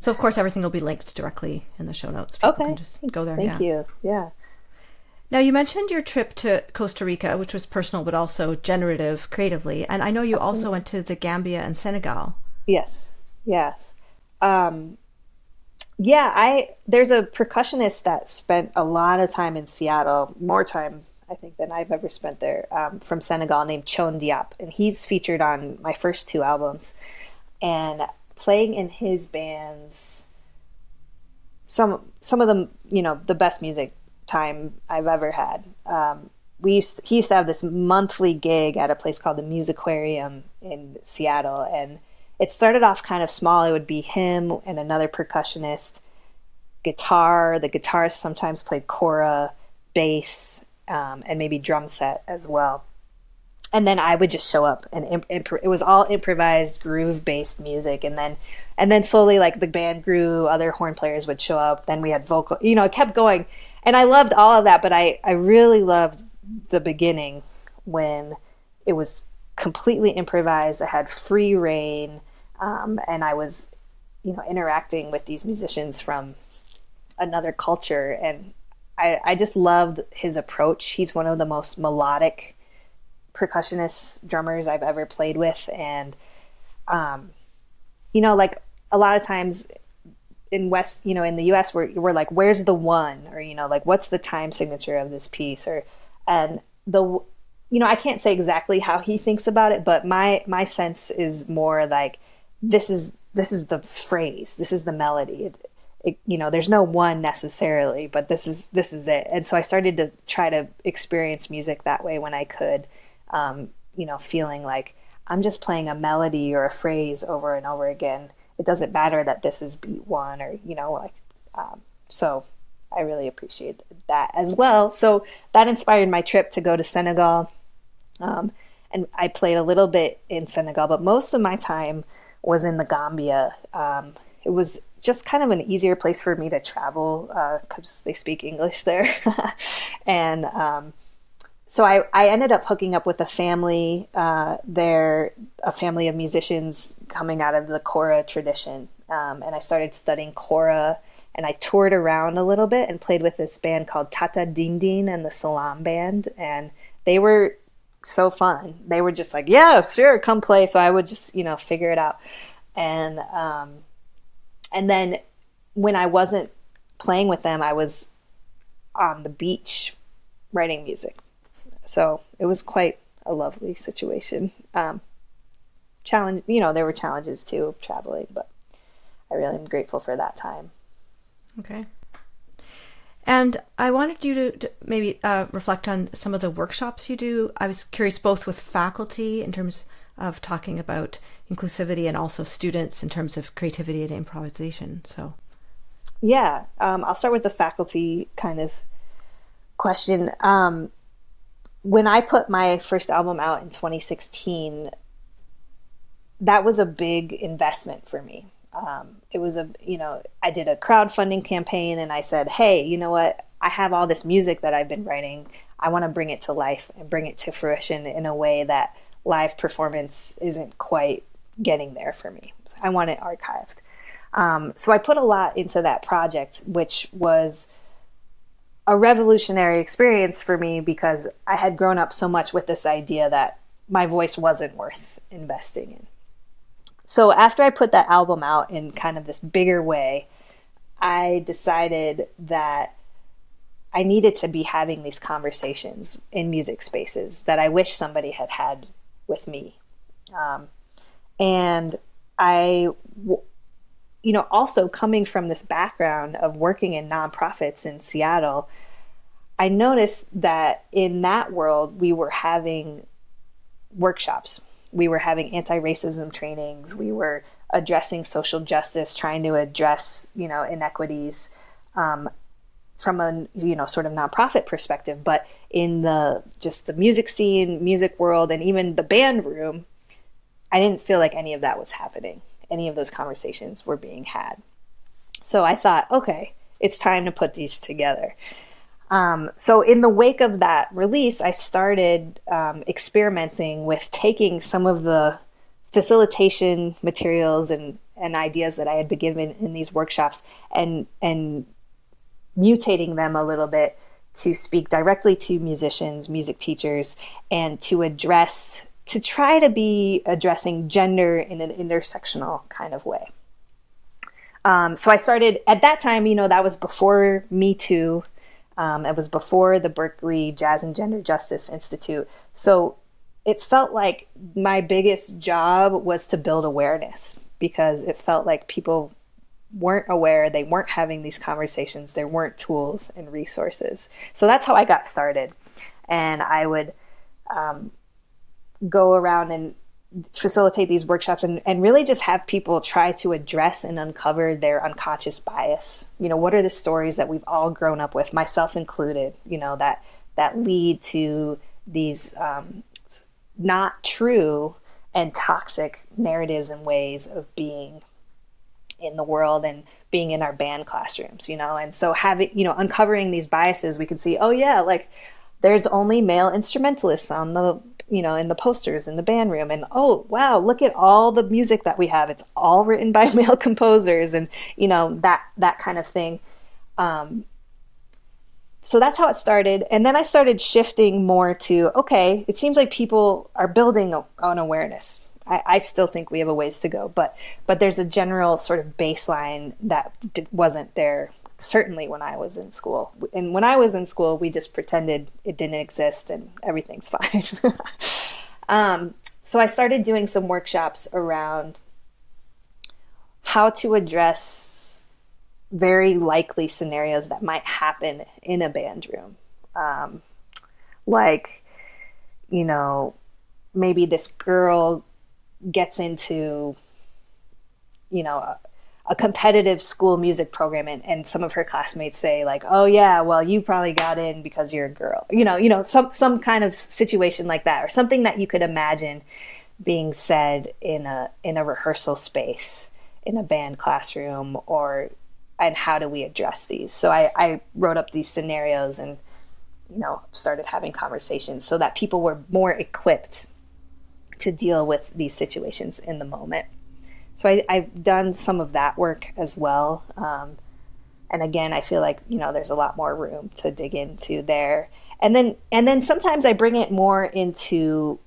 So of course everything will be linked directly in the show notes. People can just go there. Thank you. Yeah. Now, you mentioned your trip to Costa Rica, which was personal but also generative creatively. And I know you also went to the Gambia and Senegal. Yes. There's a percussionist that spent a lot of time in Seattle, more time, I think, than I've ever spent there, from Senegal, named Diop. And he's featured on my first 2 albums. And playing in his bands, some of them, the best music time I've ever had. He used to have this monthly gig at a place called the Musicarium in Seattle, and it started off kind of small. It would be him and another percussionist, guitar. The guitarist sometimes played kora, bass, and maybe drum set as well. And then I would just show up, and it was all improvised, groove-based music. And then slowly, like, the band grew. Other horn players would show up. Then we had vocal. It kept going. And I loved all of that, but I really loved the beginning when it was completely improvised. I had free reign, and I was, interacting with these musicians from another culture. And I just loved his approach. He's one of the most melodic percussionist drummers I've ever played with. And, like a lot of times in in the US, we're like, where's the one? Or, like, what's the time signature of this piece? I can't say exactly how he thinks about it, but my sense is more like, this is the phrase, this is the melody. There's no one necessarily, but this is it. And so I started to try to experience music that way when I could, feeling like I'm just playing a melody or a phrase over and over again. It doesn't matter that this is beat 1 or, so I really appreciate that as well. So that inspired my trip to go to Senegal. And I played a little bit in Senegal, but most of my time was in the Gambia. It was just kind of an easier place for me to travel because they speak English there. And so I ended up hooking up with a family there, a family of musicians coming out of the kora tradition. And I started studying kora, and I toured around a little bit and played with this band called Tata Dindin and the Salam Band. And they were so fun. They were just like, yeah, sure, come play. So I would just, figure it out. And then when I wasn't playing with them, I was on the beach writing music. So it was quite a lovely situation. Challenge, there were challenges too of traveling, but I really am grateful for that time. Okay. And I wanted you to maybe reflect on some of the workshops you do. I was curious both with faculty in terms of talking about inclusivity and also students in terms of creativity and improvisation. So, yeah, I'll start with the faculty kind of question. When I put my first album out in 2016, that was a big investment for me. It was I did a crowdfunding campaign, and I said, hey, you know what? I have all this music that I've been writing. I want to bring it to life and bring it to fruition in a way that live performance isn't quite getting there for me. So I want it archived. So I put a lot into that project, which was a revolutionary experience for me because I had grown up so much with this idea that my voice wasn't worth investing in. So after I put that album out in kind of this bigger way, I decided that I needed to be having these conversations in music spaces that I wish somebody had had with me. And I, also coming from this background of working in nonprofits in Seattle, I noticed that in that world, we were having workshops. We were having anti-racism trainings. We were addressing social justice, trying to address, inequities from a, sort of nonprofit perspective. But in the music scene, music world, and even the band room, I didn't feel like any of that was happening. Any of those conversations were being had. So I thought, okay, it's time to put these together. So in the wake of that release, I started experimenting with taking some of the facilitation materials and and ideas that I had been given in these workshops, and mutating them a little bit to speak directly to musicians, music teachers, and to try to be addressing gender in an intersectional kind of way. So I started at that time, that was before Me Too. It was before the Berkeley Jazz and Gender Justice Institute. So it felt like my biggest job was to build awareness, because it felt like people weren't aware, they weren't having these conversations, there weren't tools and resources. So that's how I got started. And I would go around and facilitate these workshops and really just have people try to address and uncover their unconscious bias. What are the stories that we've all grown up with, myself included, that lead to these not true and toxic narratives and ways of being in the world and being in our band classrooms, and so uncovering these biases, we can see, oh yeah, like there's only male instrumentalists on the, in the posters in the band room, and oh wow, look at all the music that we have, it's all written by male composers, and that kind of thing. So that's how it started. And then I started shifting more to, okay, it seems like people are building an awareness. I still think we have a ways to go, but there's a general sort of baseline that wasn't there, certainly when I was in school. And when I was in school, we just pretended it didn't exist and everything's fine. So I started doing some workshops around how to address very likely scenarios that might happen in a band room. Maybe this girl gets into, a competitive school music program, and some of her classmates say like, oh yeah, well, you probably got in because you're a girl, some kind of situation like that, or something that you could imagine being said in a rehearsal space, in a band classroom, and how do we address these? So I wrote up these scenarios and, started having conversations so that people were more equipped to deal with these situations in the moment. So I've done some of that work as well. And again, I feel like, there's a lot more room to dig into there. And then sometimes I bring it more into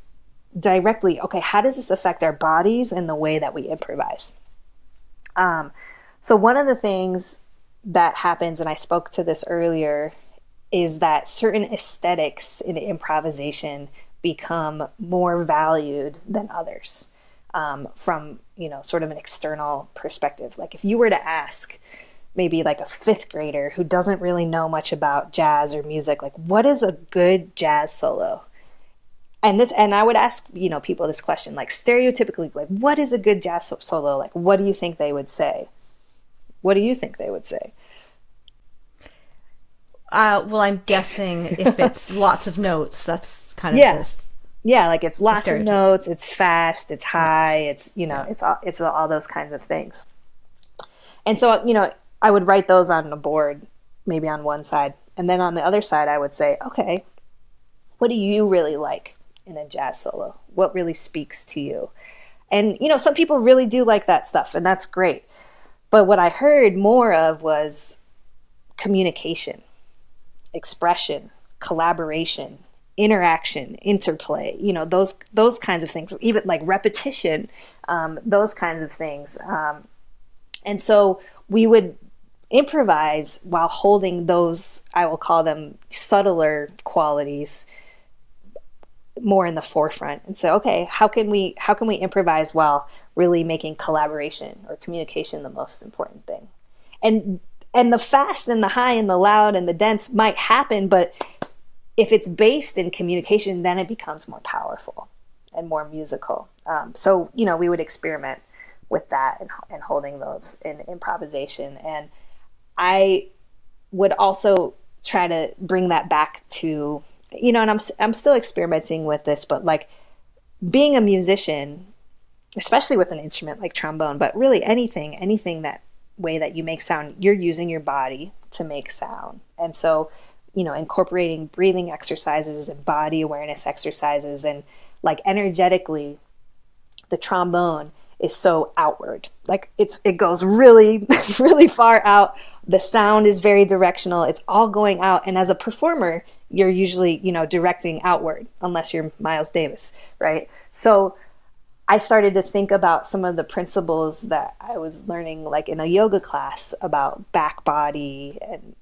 directly, okay, how does this affect our bodies and the way that we improvise? So one of the things that happens, and I spoke to this earlier, is that certain aesthetics in improvisation become more valued than others, from, sort of an external perspective. Like if you were to ask maybe like a fifth grader who doesn't really know much about jazz or music, like what is a good jazz solo? And I would ask, people this question, like stereotypically, like what is a good jazz solo? Like, what do you think they would say? What do you think they would say? Well, I'm guessing if it's lots of notes, that's kind of yeah, like it's lots of notes, it's fast, it's high, it's it's all those kinds of things. And so I would write those on a board, maybe on one side, and then on the other side I would say, okay, what do you really like in a jazz solo? What really speaks to you? And some people really do like that stuff, and that's great. But what I heard more of was communication, expression, collaboration, interaction, interplay, those kinds of things, even like repetition, those kinds of things. And so we would improvise while holding those, I will call them subtler qualities, more in the forefront, and say, okay, how can we improvise while really making collaboration or communication the most important thing? And the fast and the high and the loud and the dense might happen, but if it's based in communication, then it becomes more powerful and more musical. So we would experiment with that and holding those in improvisation. And I would also try to bring that back to, and I'm still experimenting with this, but like being a musician, especially with an instrument like trombone, but really anything that way that you make sound, you're using your body to make sound. And so, incorporating breathing exercises and body awareness exercises, and like energetically, the trombone is so outward. Like it goes really, really far out. The sound is very directional. It's all going out. And as a performer, you're usually, directing outward, unless you're Miles Davis, right? So I started to think about some of the principles that I was learning, like in a yoga class, about back body and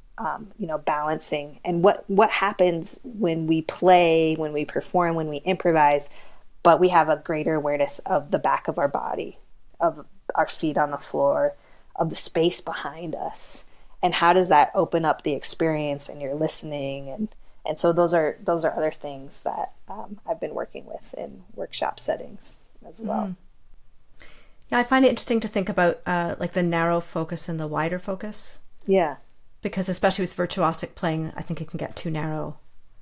balancing, and what happens when we play, when we perform, when we improvise, but we have a greater awareness of the back of our body, of our feet on the floor, of the space behind us, and how does that open up the experience, and you're listening, and so those are other things that I've been working with in workshop settings as well. Yeah, I find it interesting to think about like the narrow focus and the wider focus. Yeah. Because especially with virtuosic playing, I think it can get too narrow.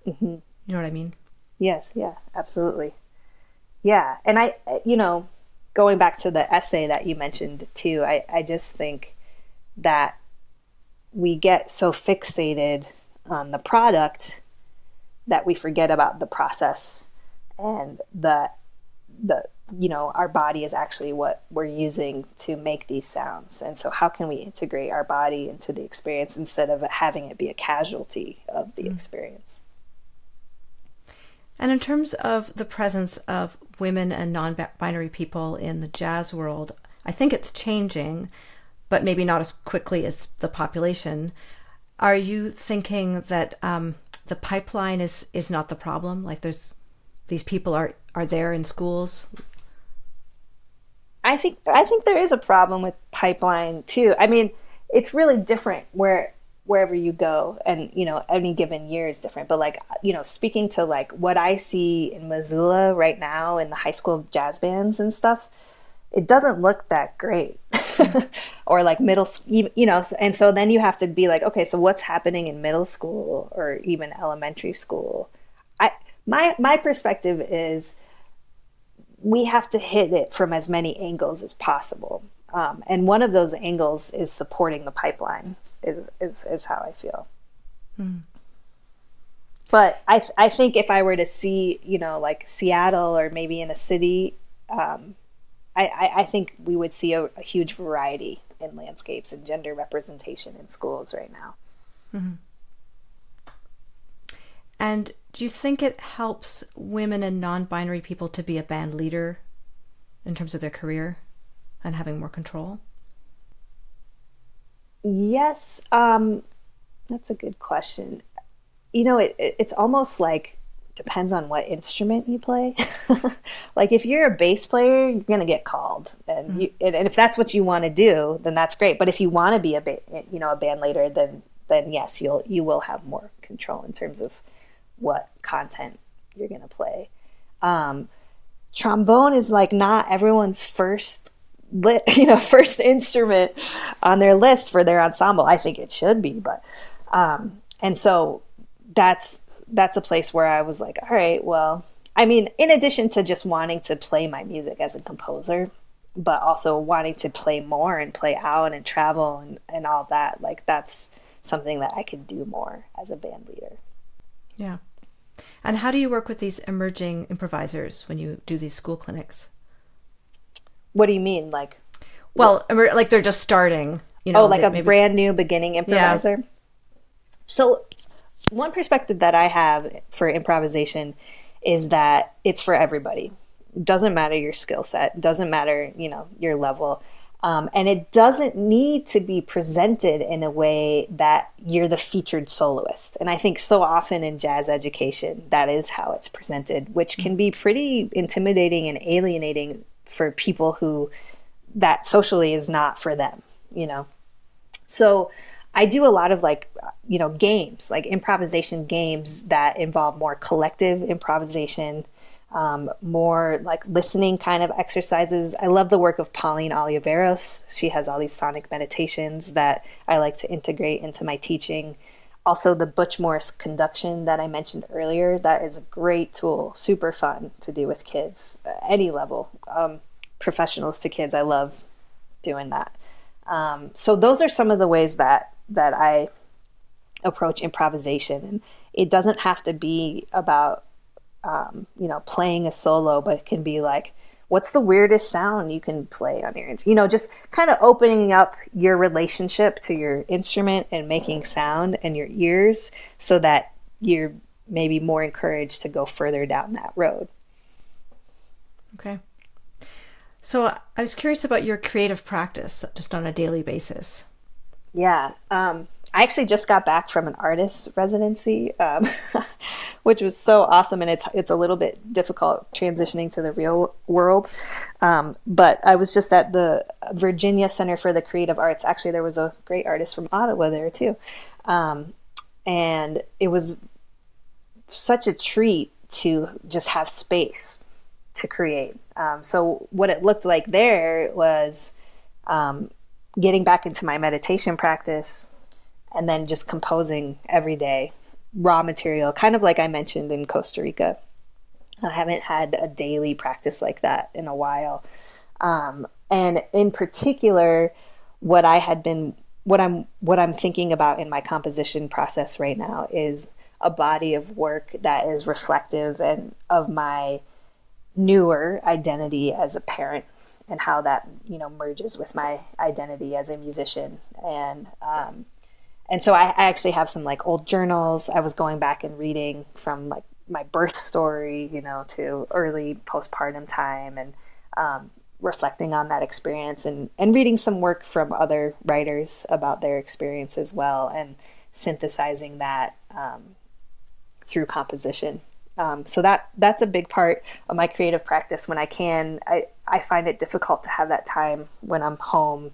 Mm-hmm. You know what I mean? Yes, yeah, absolutely. Yeah, and I, going back to the essay that you mentioned too, I just think that we get so fixated on the product that we forget about the process, and the our body is actually what we're using to make these sounds. And so how can we integrate our body into the experience instead of having it be a casualty of the experience? And in terms of the presence of women and non-binary people in the jazz world, I think it's changing, but maybe not as quickly as the population. Are you thinking that the pipeline is not the problem? Like these people are there in schools? I think there is a problem with pipeline too. I mean, it's really different wherever you go, and any given year is different. But like, speaking to like what I see in Missoula right now in the high school jazz bands and stuff, it doesn't look that great. Or like middle, and so then you have to be like, okay, so what's happening in middle school or even elementary school? My perspective is we have to hit it from as many angles as possible. And one of those angles is supporting the pipeline is how I feel. But I think if I were to see, like Seattle or maybe in a city, I think we would see a huge variety in landscapes and gender representation in schools right now. Mm-hmm. And do you think it helps women and non-binary people to be a band leader in terms of their career and having more control? Yes, that's a good question. It's almost like depends on what instrument you play. Like if you're a bass player, you're gonna get called, and and if that's what you want to do, then that's great. But if you want to be a band leader, then yes, you will have more control in terms of what content you're gonna play. Trombone is like not everyone's first instrument on their list for their ensemble. I think it should be, but and so that's a place where I was like, all right, well, I mean, in addition to just wanting to play my music as a composer, but also wanting to play more and play out and travel and all that, like that's something that I could do more as a band leader. Yeah. And how do you work with these emerging improvisers when you do these school clinics? What do you mean? Like, well, like they're just starting, like a brand new beginning improviser. Yeah. So one perspective that I have for improvisation is that it's for everybody. Doesn't matter your skill set, doesn't matter, your level. And it doesn't need to be presented in a way that you're the featured soloist. And I think so often in jazz education, that is how it's presented, which can be pretty intimidating and alienating for people who that socially is not for them, So I do a lot of games, like improvisation games that involve more collective improvisation, more like listening kind of exercises. I love the work of Pauline Oliveros. She has all these sonic meditations that I like to integrate into my teaching. Also, the Butch Morris conduction that I mentioned earlier, that is a great tool, super fun to do with kids, any level, professionals to kids. I love doing that. So those are some of the ways that I approach improvisation. And it doesn't have to be about, playing a solo, but it can be like, what's the weirdest sound you can play on your instrument? Just kind of opening up your relationship to your instrument and making sound and your ears so that you're maybe more encouraged to go further down that road. Okay. So I was curious about your creative practice just on a daily basis. Yeah. I actually just got back from an artist residency, which was so awesome. And it's a little bit difficult transitioning to the real world. But I was just at the Virginia Center for the Creative Arts. Actually, there was a great artist from Ottawa there too. And it was such a treat to just have space to create. So what it looked like there was getting back into my meditation practice and then just composing every day, raw material, kind of like I mentioned in Costa Rica. I haven't had a daily practice like that in a while. And in particular, what I'm thinking about in my composition process right now is a body of work that is reflective and of my newer identity as a parent and how that, merges with my identity as a musician. And so I actually have some like old journals. I was going back and reading from like my birth story, to early postpartum time and reflecting on that experience and reading some work from other writers about their experience as well and synthesizing that through composition. So that's a big part of my creative practice when I can. I find it difficult to have that time when I'm home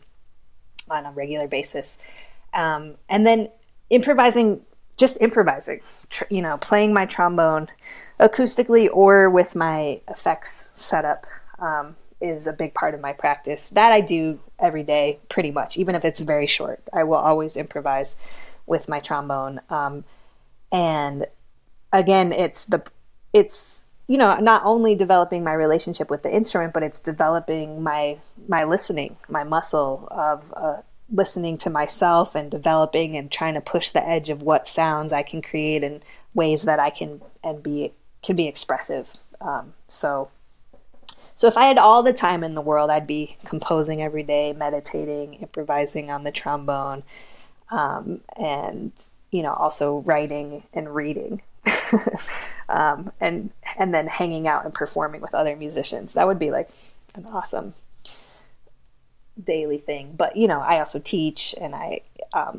on a regular basis. And then improvising, playing my trombone acoustically or with my effects setup is a big part of my practice. That I do every day pretty much, even if it's very short. I will always improvise with my trombone. And again, it's not only developing my relationship with the instrument, but it's developing my listening, my muscle of listening to myself and developing and trying to push the edge of what sounds I can create in ways that I can be expressive. So if I had all the time in the world, I'd be composing every day, meditating, improvising on the trombone, and also writing and reading. And then hanging out and performing with other musicians. That would be like an awesome daily thing. But I also teach, and I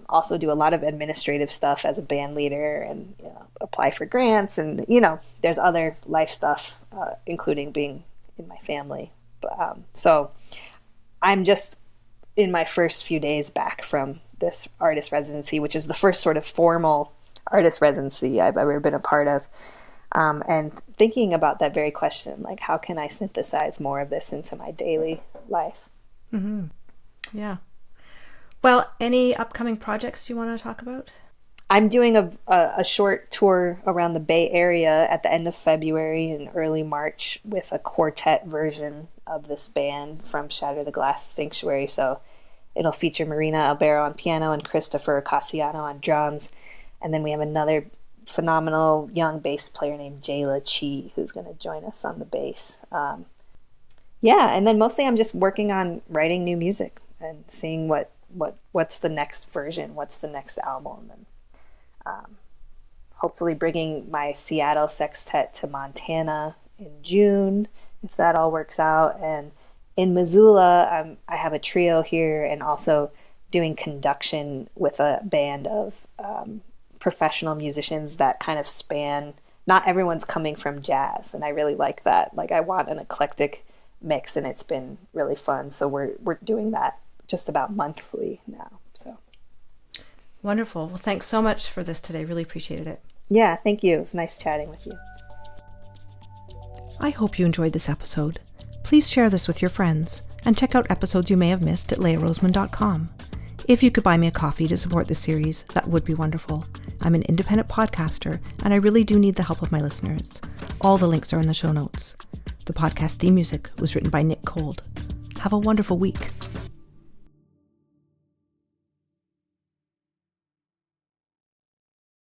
also do a lot of administrative stuff as a band leader, and apply for grants, and there's other life stuff, including being in my family. But so I'm just in my first few days back from this artist residency, which is the first sort of formal artist residency I've ever been a part of, and thinking about that very question, like how can I synthesize more of this into my daily life? Mm-hmm. Yeah. Well, any upcoming projects you want to talk about? I'm doing a short tour around the Bay Area at the end of February and early March with a quartet version of this band from Shatter the Glass Sanctuary. So it'll feature Marina Albero on piano and Christopher Cassiano on drums. And then we have another phenomenal young bass player named Jayla Chi who's going to join us on the bass. And then mostly I'm just working on writing new music and seeing what's the next version, what's the next album, and hopefully bringing my Seattle sextet to Montana in June, if that all works out. And in Missoula, I have a trio here, and also doing conduction with a band of professional musicians that kind of span. Not everyone's coming from jazz, and I really like that. Like, I want an eclectic mix, and it's been really fun. So we're doing that just about monthly now. So wonderful. Well, thanks so much for this today. Really appreciated it. Yeah, thank you. It was nice chatting with you. I hope you enjoyed this episode. Please share this with your friends and check out episodes you may have missed at leahroseman.com. If you could buy me a coffee to support this series, that would be wonderful. I'm an independent podcaster, and I really do need the help of my listeners. All the links are in the show notes. The podcast theme music was written by Nick Cold. Have a wonderful week.